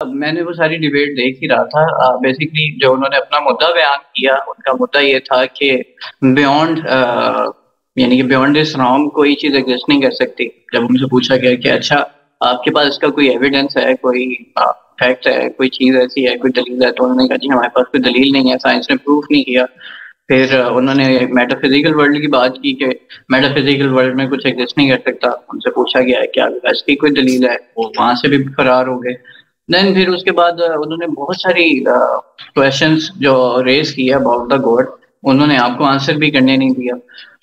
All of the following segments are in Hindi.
मैंने वो सारी डिबेट देख ही रहा था। बेसिकली जो उन्होंने अपना मुद्दा बयान किया, उनका मुद्दा ये था कि बियॉन्ड यानी कि बियॉन्ड दिस realm कोई चीज एग्जिस्ट नहीं कर सकती। जब उनसे पूछा गया कि अच्छा आपके पास इसका कोई एविडेंस है, कोई फैक्ट है, कोई चीज ऐसी है, कोई दलील है, तो उन्होंने कहा जी हमारे पास कोई दलील नहीं है, साइंस ने प्रूफ नहीं किया। फिर उन्होंने मेटाफिजिकल वर्ल्ड की बात की कि मेटाफिजिकल वर्ल्ड में कुछ एग्जिस्ट नहीं कर सकता। उनसे पूछा गया है क्या इसकी कोई दलील है, वो वहां से भी फरार हो गए। देन फिर उसके बाद उन्होंने बहुत सारी क्वेश्चंस जो रेज किए अबाउट द गॉड, उन्होंने आपको आंसर भी करने नहीं दिया।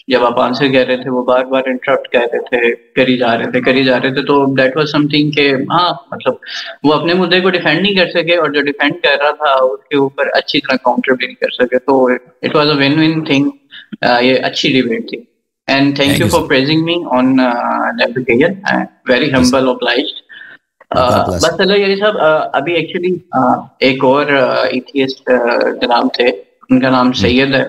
जब आप आंसर कह रहे थे वो बार बार इंटरप्ट कह रहे थे, करी जा रहे थे। तो दैट वाज समथिंग के हाँ मतलब वो अपने मुद्दे को डिफेंड नहीं कर सके, और जो डिफेंड कर रहा था उसके ऊपर अच्छी तरह काउंटर भी नहीं कर सके। तो it was a win win thing. ये अच्छी डिबेट थी। And thank Thank you you, for sir. Praising me on that occasion. Very Yes, sir. Humble obliged. God bless. बस चलो ये सब अभी एक्चुअली एक और एथियस्ट जनाब थे, उनका नाम सैयद है।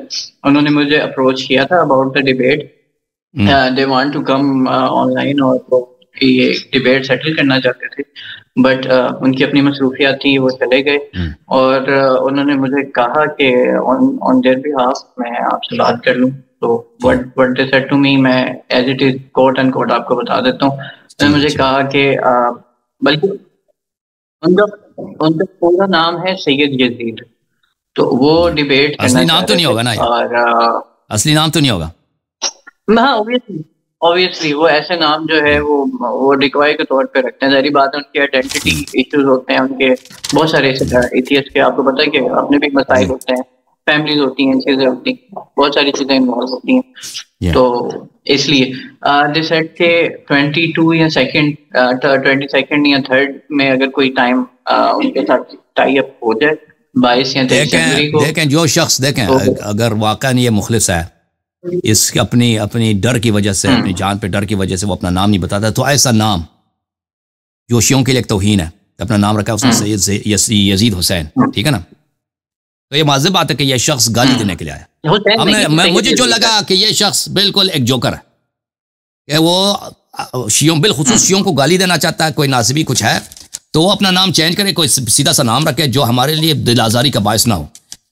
उन्होंने मुझे अप्रोच किया था about the debate. They want to come online, और वो ये डिबेट सेटल करना चाहते थे, बट उनकी अपनी मसरूफियात थी, वो चले गए। और उन्होंने मुझे कहा कि ऑन देयर बिहाफ मैं आपसे बात कर लूं। तो what they said to me, मैं as it is quote end quote आपको बता देता हूँ। उन्होंने मुझे कहा कि बल्कि उनका उनका पूरा नाम है सैयद यजीद। तो वो डिबेट करना असली नाम चाह तो रहे नहीं थे। होगा ना यार? और असली नाम तो नहीं होगा? हाँ ऑब्वियसली वो ऐसे नाम जो है वो डिकॉय के तौर पे रखते हैं। सारी बात है, उनके आइडेंटिटी इश्यूज होते हैं, उनके बहुत सारे एथियस्ट के आपको पता है कि अपने भी मसाइल जी होते हैं, फैमिलीज होती हैं, चीजें होती हैं, बहुत सारी चीजें इन्वॉल्व होती हैं। या तो इसलिए दिस सेट के 22 या सेकंड 22nd या 3rd में अगर कोई टाइम उनके साथ टाई अप हो जाए 22 या 23 जनवरी देखें को। देखें जो शख्स देखें तो अगर वाकई ये मुखलिस है, इस अपनी अपनी डर की वजह से, अपनी जान पे डर की वजह से वो अपना नाम नहीं बताता, तो ऐसा नाम जो शियों के लिए एक तौहीन है, अपना नाम रखा है उसने सैयद यजीद हुसैन, ठीक है ना? तो ये वाज़िब बात है कि ये शख्स गाली देने के लिए आया। मुझे जो लगा कि ये शख्स बिल्कुल एक जोकर है, कि वो शियों बिलखुसूस शियों को गाली देना चाहता है। कोई नासिबी कुछ है तो वो अपना नाम चेंज करे, कोई सीधा सा नाम रखे जो हमारे लिए दिल आज़ारी का बायस ना हो,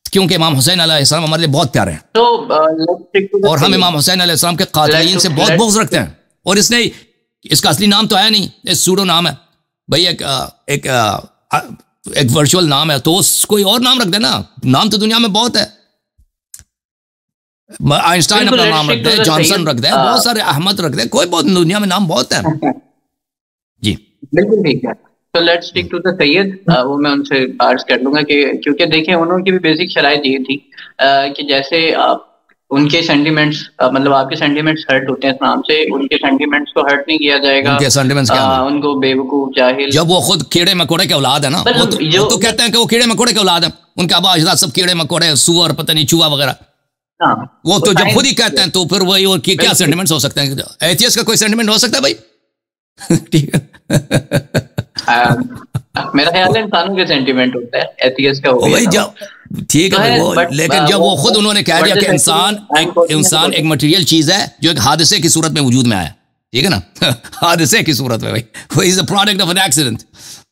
क्योंकि इमाम हुसैन अलैहिस्सलाम हमारे लिए बहुत प्यारे हैं। तो और हम इमाम हुसैन अलैहिस्सलाम के कातिलीन से बहुत बुग़्ज़ रखते हैं। और इसने इसका असली नाम तो है नहीं, ये सूडो नाम है भाई, एक वर्चुअल नाम है। तो कोई और नाम रख देना, नाम तो दुनिया में बहुत है। आइंस्टाइन अपना नाम रख दे, जॉनसन रख दे, बहुत सारे अहमद रख दे, कोई बहुत दुनिया में नाम बहुत है। जी बिल्कुल ठीक है। तो let's stick to the Syed. वो मैं उनसे आर्ज कर लूंगा कि क्योंकि देखिए उन्होंने भी बेसिक शराइत ये थी कि जैसे आप उनके सेंटिमेंट्स मतलब आपके सेंटिमेंट्स हर्ट होते हैं इस नाम से, उनके सेंटिमेंट्स को हर्ट नहीं किया जाएगा। उनके सेंटिमेंट्स क्या है? उनको बेवकूफ जाहिल, जब वो खुद कीड़े मकोड़े के औलाद है ना, वो तो कहते हैं कि वो कीड़े मकोड़े के औलाद है, उनके आबा अजदाद सब कीड़े मकोड़े, सुअर, पता नहीं चूहा वगैरह। वो तो जब खुद ही कहते हैं तो फिर वही, और क्या सेंटिमेंट्स हो सकते हैं? एथियस्ट का कोई सेंटिमेंट हो सकता है भाई? ठीक है। मेरा ख्याल है इंसानों के सेंटिमेंट होता है, एथियस्ट का हो भाई जब ठीक है वो, लेकिन जब वो खुद उन्होंने कह दिया कि इंसान एक मटेरियल चीज है जो एक हादसे की सूरत में वजूद में आया, ठीक है ना? हादसे की सूरत में भाई, वो is a product of an accident.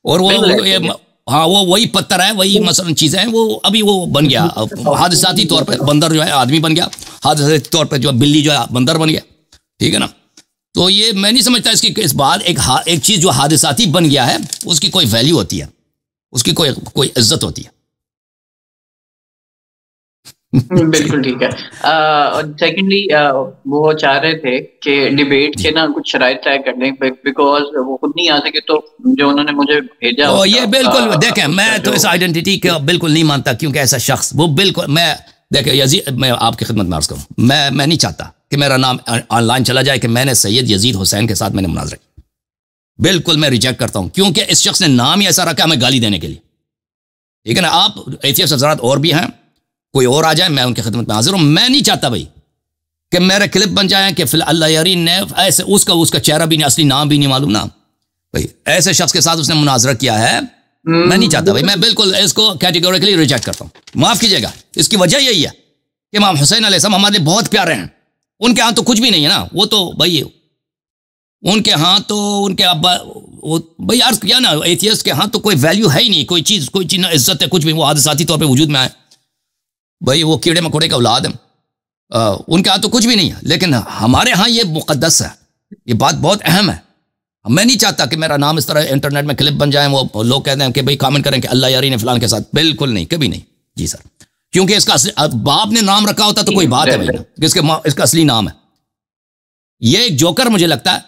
और वो हाँ वो वही पत्थर है, वही मसलन चीजें हैं, वो अभी वो बन गया हादसाती तौर पर, बंदर जो है आदमी बन गया, हादसाती तौर पर जो बिल्ली जो है बंदर बन गया, ठीक है ना? तो ये मैं नहीं समझता इसकी इस बात एक चीज जो हादसाती बन गया है उसकी कोई वैल्यू होती है, उसकी कोई इज्जत होती है। बिल्कुल ठीक है। और सेकेंडली वो चाह रहे थे कि डिबेट के ना कुछ शराइत तय कर दें, बिकॉज वो खुद नहीं आ सके, तो जो उन्होंने मुझे भेजा तो ये बिल्कुल देखें, मैं तो इस आइडेंटिटी का बिल्कुल नहीं मानता, क्योंकि ऐसा शख्स वो बिल्कुल, मैं देखें यजीद, मैं आपकी खिदमत में अर्ज करूँ, मैं नहीं चाहता कि मेरा नाम ऑनलाइन चला जाए कि मैंने सैयद यजीद हुसैन के साथ मैंने मुनाजरा किया। बिल्कुल मैं रिजेक्ट करता हूँ, क्योंकि इस शख्स ने नाम ही ऐसा रखा हमें गाली देने के लिए, ठीक है ना? आप एथियस्ट हज़रात और भी हैं, कोई और आ जाए, मैं उनकी खिदमत में हाजिर हूँ। मैं नहीं चाहता भाई कि मेरे क्लिप बन जाए कि फिल अल्लाह यारी ने ऐसे उसका चेहरा भी नहीं, असली नाम भी नहीं मालूम ना भाई, ऐसे शख्स के साथ उसने मुनाजरा किया है। मैं नहीं चाहता भाई, मैं बिल्कुल इसको कैटेगोरिकली रिजेक्ट करता हूँ। माफ़ कीजिएगा, इसकी वजह यही है कि इमाम हुसैन अलैहिस्सलाम हमारे लिए बहुत प्यारे हैं, उनके यहाँ तो कुछ भी नहीं है ना, वो तो भाई उनके यहाँ तो उनके अब्बा भाई यार क्या ना, एथियस्ट के यहाँ तो कोई वैल्यू है ही नहीं, कोई चीज़ ना इज्जत है कुछ भी, वो हादसाती तौर पे वजूद में आए, भाई वो कीड़े मकोड़े का औलाद है, उनके यहाँ तो कुछ भी नहीं है। लेकिन हमारे यहाँ ये मुक़द्दस है, ये बात बहुत अहम है। मैं नहीं चाहता कि मेरा नाम इस तरह इंटरनेट में क्लिप बन जाए, वो लोग कहते हैं कि भाई कमेंट करें कि अल्लाह यारी ने फलान के साथ, बिल्कुल नहीं, कभी नहीं जी सर। क्योंकि इसका बाप ने नाम रखा होता तो कोई बात है भाई ना, इसका असली नाम है। ये एक जोकर मुझे लगता है,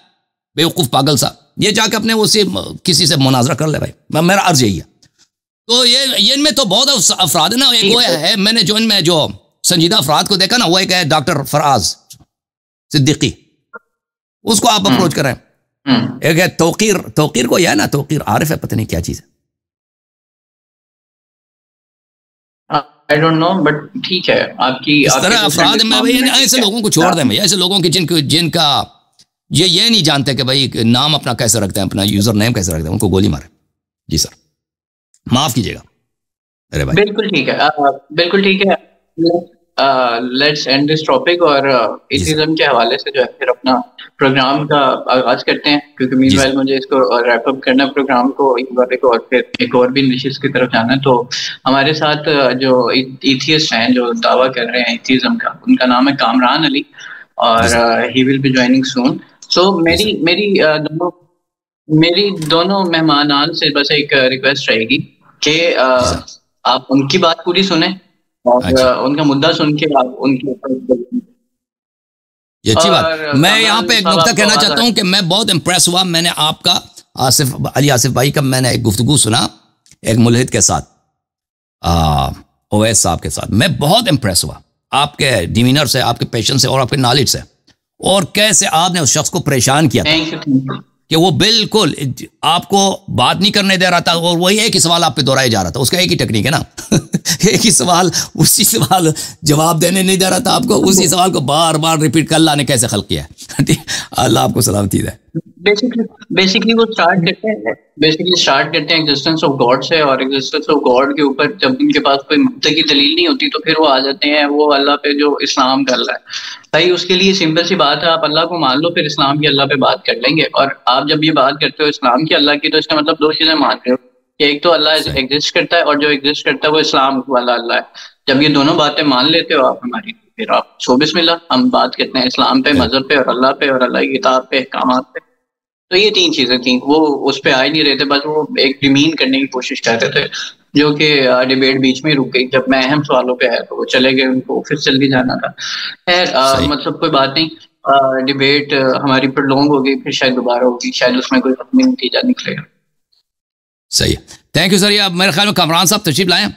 बेवकूफ़ पागल सा, ये जाके अपने उसे किसी से मुनाजरा कर ले भाई, मेरा अर्ज यही है। तो ये इनमें तो बहुत अफराद है ना, एक वो है, मैंने जो इनमें जो संजीदा अफराद को देखा ना, वो एक है डॉक्टर फराज सिद्दीकी, उसको आप अप्रोच करें। एक है तौकीर को, है ना तौकीर आरिफ है, पता नहीं क्या चीज़ है, आई डोंट नो, बट ठीक है आपकी इस तरह अफराद में भाई, ऐसे लोगों को छोड़ दें भाई, ऐसे लोगों की जिनका ये नहीं जानते कि भाई नाम अपना कैसे रखते हैं, अपना यूजर नेम कैसे रखते हैं, उनको गोली मारे जी सर, माफ कीजिएगा। अरे भाई बिल्कुल ठीक है, बिल्कुल ठीक है। लेट्स एंड दिस टॉपिक और एथिज्म के हवाले से जो है फिर अपना प्रोग्राम का आगाज करते हैं, क्योंकि मीनवाइल मुझे इसको रैप अप करना प्रोग्राम को एक और फिर एक और भी निशिस की तरफ जाना है। तो हमारे साथ जो एथियस्ट हैं जो दावा कर रहे हैं एथिज्म का, उनका नाम है कामरान अली और ही विल बी ज्वाइनिंग सून। सो मेरी दोनों मेहमानान से बस एक रिक्वेस्ट रहेगी कि आप उनकी बात पूरी सुने और उनका मुद्दा सुन के आप उनके ऊपर। ये अच्छी बात। मैं यहाँ पे एक नुकता कहना चाहता हूँ कि मैं बहुत इम्प्रेस हुआ, मैंने आपका आसिफ भाई का मैंने एक गुफ्तगू सुना एक मुल्हिद के साथ, ओवैस साहब के साथ, मैं बहुत इम्प्रेस हुआ आपके डिमीनर से, आपके पेशेंस से और आपके नॉलेज से, और कैसे आपने उस शख्स को परेशान किया था कि वो बिल्कुल आपको बात नहीं करने दे रहा था, और वही एक ही सवाल आप पे दोहराया जा रहा था, उसका एक ही टेक्निक है ना एक ही सवाल, उसी सवाल जवाब देने नहीं दे रहा था आपको, उसी सवाल को बार बार रिपीट कर, अल्लाह ने कैसे खल्क किया है अल्लाह आपको सलामती दे। बेसिकली वो स्टार्ट करते हैं एग्जिस्टेंस ऑफ गॉड से, और एग्जिस्टेंस ऑफ गॉड के ऊपर जब उनके पास कोई मुद्दे की दलील नहीं होती तो फिर वो आ जाते हैं वो अल्लाह पे जो इस्लाम का अल्लाह है। भाई उसके लिए सिंपल सी बात है, आप अल्लाह को मान लो, फिर इस्लाम की अल्लाह पे बात कर लेंगे। और आप जब ये बात करते हो इस्लाम की अल्लाह की, तो इसका मतलब दो चीजें मान रहे हो कि एक तो अल्लाह एग्जिस्ट करता है और जो एग्जिस्ट करता है वो इस्लाम वाला अल्लाह है। जब ये दोनों बातें मान लेते हो आप हमारी, फिर आप सो बिस्मिल्लाह, हम बात करते हैं इस्लाम पे, मजहब पे और अल्लाह पे और अल्लाह की किताब पे, अहकामात पे। तो ये तीन चीजें थी, वो उस पे आ ही नहीं रहे थे, बस वो एक डिमीन करने की कोशिश कर रहे थे, जो कि डिबेट बीच में रुक गई। जब मैं अहम सवालों पे आया तो वो चले गए, उनको ऑफिस जल्दी जाना था। खैर मतलब कोई बात नहीं, डिबेट हमारी प्रोलॉन्ग हो गई, फिर शायद दोबारा होगी, शायद उसमें कोई नतीजा निकलेगा। सही है, थैंक यू सर। ये मेरे ख्याल में कामरान साहब तशरीफ लाएं।